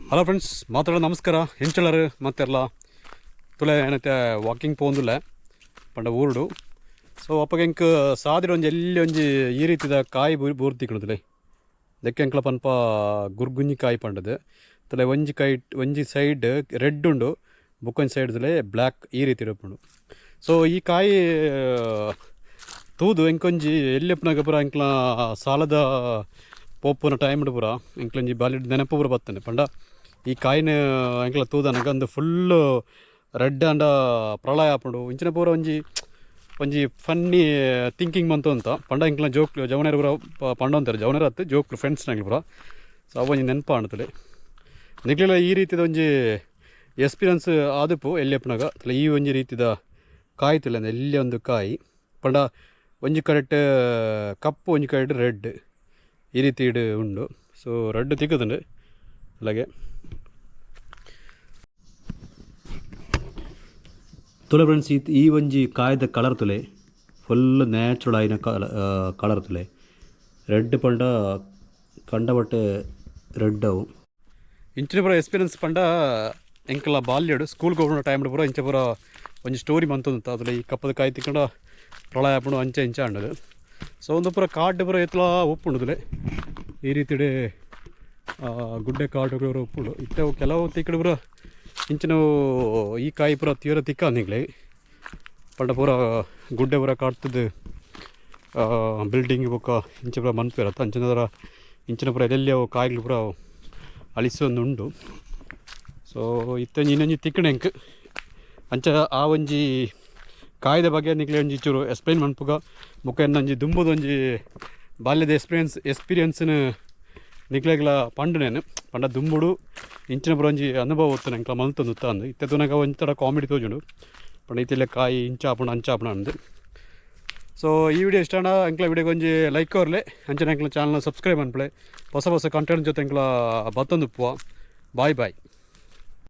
Hello friends, ಮಾತಾಡೋದು ನಮಸ್ಕಾರ. ಹೆಂಚಳರು ಮತ್ತೆಲ್ಲ ತುಲೆ ಏನೈತೆ ವಾಕಿಂಗ್ ಪೋಂದುಲ್ಲ ಪಂಡ ಊರುಡು. ಸೊ ಅಪ್ಪಗೆ ಇಂಕ ಸಾದಿರ ಒಂಜಿ ಎಲ್ಲಿ ಒಂಜಿ ಈ ರೀತಿದ ಕಾಯಿ ಬೂರ್ತಿ ಕಣದಲೆ ದೆಕ್ಕೆ ಅಂಕಲ ಪನ್ಪ ಗುರ್ಗುಂಜಿ ಕಾಯಿ ಪಂಡದು ತಲೆ ಒಂಜಿ ಕಾಯಿ ಒಂಜಿ ಸೈಡ್ ರೆಡ್ ಉಂಡು, ಬುಕ್ಕೊಂಜಿ ಸೈಡ್ದಲೆ ಬ್ಲ್ಯಾಕ್ ಈ ರೀತಿ ಇಡಪುಂಡು. ಸೊ ಈ ಕಾಯಿ ತೂದು ಎಂಕೊಂಜಿ ಎಲ್ಲಿಪ್ಪನಾಗ ಪೂರ ಇಂಕ್ಲ ಸಾಲದ ಪೋಪುನ ಟೈಮ್ ಪೂರ ಇಂಕ್ಲೊಂಜಿ ಬಾಲಿಡ್ ನೆನಪು ಪೂರ ಬರ್ತೇನೆ ಪಂಡ ಈ ಕಾಯಿನ ಎಂಕ್ಲ ತೂದನಗ ಒಂದು ಫುಲ್ಲು ರೆಡ್ ಅಂಡ ಪ್ರಳಯ ಆಪುಂಡು. ಇಂಚಿನ ಪೂರ ಒಂಜಿ ಫನ್ನಿ ಥಿಂಕಿಂಗ್ ಬಂತು ಅಂತ ಪಂಡ ಇಂಕ್ಲ ಜೋಕ್ಲು ಜವನೇರು ಪೂರ ಪಂಡ ಅಂತಾರೆ, ಜವನೇರು ಹತ್ತು ಜೋಕ್ಲು ಫ್ರೆಂಡ್ಸ್ನಾಗ್ಲಿ ಪೂರ. ಸೊ ಅವೊಂಜಿ ನೆನಪು ಆಣ್ತಲೆ ನಿಗ್ಲೆಲ್ಲ ಈ ರೀತಿದ ಒಂಜಿ ಎಕ್ಸ್ಪೀರಿಯನ್ಸ್ ಆದುಪು ಎಲ್ಲಿಪ್ಪನಾಗ ಅಲ್ಲ ಈ ಒಂಜಿ ರೀತಿದ ಕಾಯಿ ತಿಲ್ಲ ಎಲ್ಲಿ ಒಂದು ಕಾಯಿ ಪಂಡ ಒಂಜಿ ಕರೆಕ್ಟ್ ಕಪ್ಪು ಒಂಜಿ ಕರೆಕ್ಟ್ ರೆಡ್ ಈ ರೀತಿ ಇಡು ಉಂಡು. ಸೊ ರೆಡ್ ತಿಕ್ಕದುಂಡು ಅಲ್ಲಾಗೆ ತುಲೆ ಫ್ರೆಂಡ್ಸ್. ಈ ಒಂಜಿ ಕಾಯ್ದ ಕಲರ್ ತುಲೆ ಫುಲ್ ನ್ಯಾಚುರಲ್ ಆಯ್ನ ಕಲರ್ ತುಲೆ ರೆಡ್ ಪಂಡ ಕಂಡ ಬಟ್ಟೆ ರೆಡ್ ಅವು ಇಂಚಿನ ಪೂರ ಎಕ್ಸ್ಪೀರಿಯನ್ಸ್ ಪಂಡ ಎಂಕಲ ಬಾಲ್ಯಡು ಸ್ಕೂಲ್ಗೆ ಹೋಗೋಣ ಟೈಮ್ ಪೂರ ಇಂಚ ಪೂರ ಒಂಜಿ ಸ್ಟೋರಿ ಬಂತಂತ ಅದ್ರಲ್ಲಿ ಈ ಕಪ್ಪದ ಕಾಯಿ ತಿಕ್ಕೊಂಡು ಪ್ರಳಯ ಹಾಕೊಂಡು ಅಂಚೆ ಇಂಚ ಅಂಡದು. ಸೊ ಒಂದು ಪೂರ ಕಾಡು ಪೂರ ಎತ್ತಲ ಉಪ್ಪುಂಡುದಲೆ ಈ ರೀತಿ ಗುಡ್ಡೆ ಕಾಡುಗಳು ಉಪ್ಪುಂಡು ಇತ್ತೆ ಕೆಲವು ತಿಕ್ಕಡು ಪೂರ ಇಂಚಿನವು ಈ ಕಾಯಿ ಪೂರ ತೀವ್ರ ತಿಕ್ಕ ನಿಗ್ಲೆ ಪಂಡ ಪೂರ ಗುಡ್ಡೆ ಪೂರ ಕಾಡ್ತದ್ದು ಬಿಲ್ಡಿಂಗ್ ಬೊಕ್ಕ ಇಂಚ ಪೂರ ಮನ್ಪು ಇರತ್ತೆ ಅಂಚಿನದರ ಇಂಚಿನ ಪೂರ ಎಲ್ಲೆಲ್ಲಿ ಅವು ಕಾಯಿಗಳು ಪೂರ ಅಳಿಸೊಂದು ಉಂಡು. ಸೊ ಇತ್ತಂಜಿ ಇನ್ನೊಂಜಿ ತಿಕ್ಕಣೆ ಎಂಕ್ ಅಂಚ ಆ ಒಂಜಿ ಕಾಯ್ದ ಬಗ್ಗೆ ನಿಗ್ಲೆ ಒಂಜಿ ಚೂರು ಎಕ್ಸ್ಪ್ಲೈನ್ ಮನ್ಪುಗ ಬೊಕ್ಕ ಇನ್ನೊಂಜಿ ದುಂಬುದು ಒಂಜಿ ಬಾಲ್ಯದ ಎಕ್ಸ್ಪೀರಿಯನ್ಸ್ನ ನಿಗ್ಲೆಗ್ಲ ಪಂಡನೇನು ಪಂಡ ದುಂಬುಡು ಇಂಚಿನ ಪೂರ ಒಂಜಿ ಅನುಭವ ಹೊತ್ತು ಎಂಕ್ಲ ಮಲ್ತೊಂದು ಅಂದು ಇತ್ತೆ ತುನಗ ಒಂಜಿ ತಡ ಕಾಮಿಡಿ ತೋಜುಂಡು ಪಂಡ ಇತ್ತೆಲ್ಲ ಕಾಯಿ ಇಂಚಾಪುಣ ಅಂಚಾಪುಣ ಅಂದು. ಸೊ ಈ ವಿಡಿಯೋ ಇಷ್ಟ ಎಂಕ್ಲ ವಿಡಿಯೋಗೆ ಒಂಜಿ ಲೈಕ್ ಅವ್ರಲೆ ಅಂಚನೆ ಎಂಕ್ಲ ಚಾನಲ್ನ ಸಬ್ಸ್ಕ್ರೈಬ್ ಅನ್ಪಳೆ ಹೊಸ ಹೊಸ ಕಂಟೆಂಟ್ ಜೊತೆ ಎಂಕ್ಲ ಬತ್ತೊಂದು ಉಪ್ಪುವ. ಬಾಯ್ ಬಾಯ್.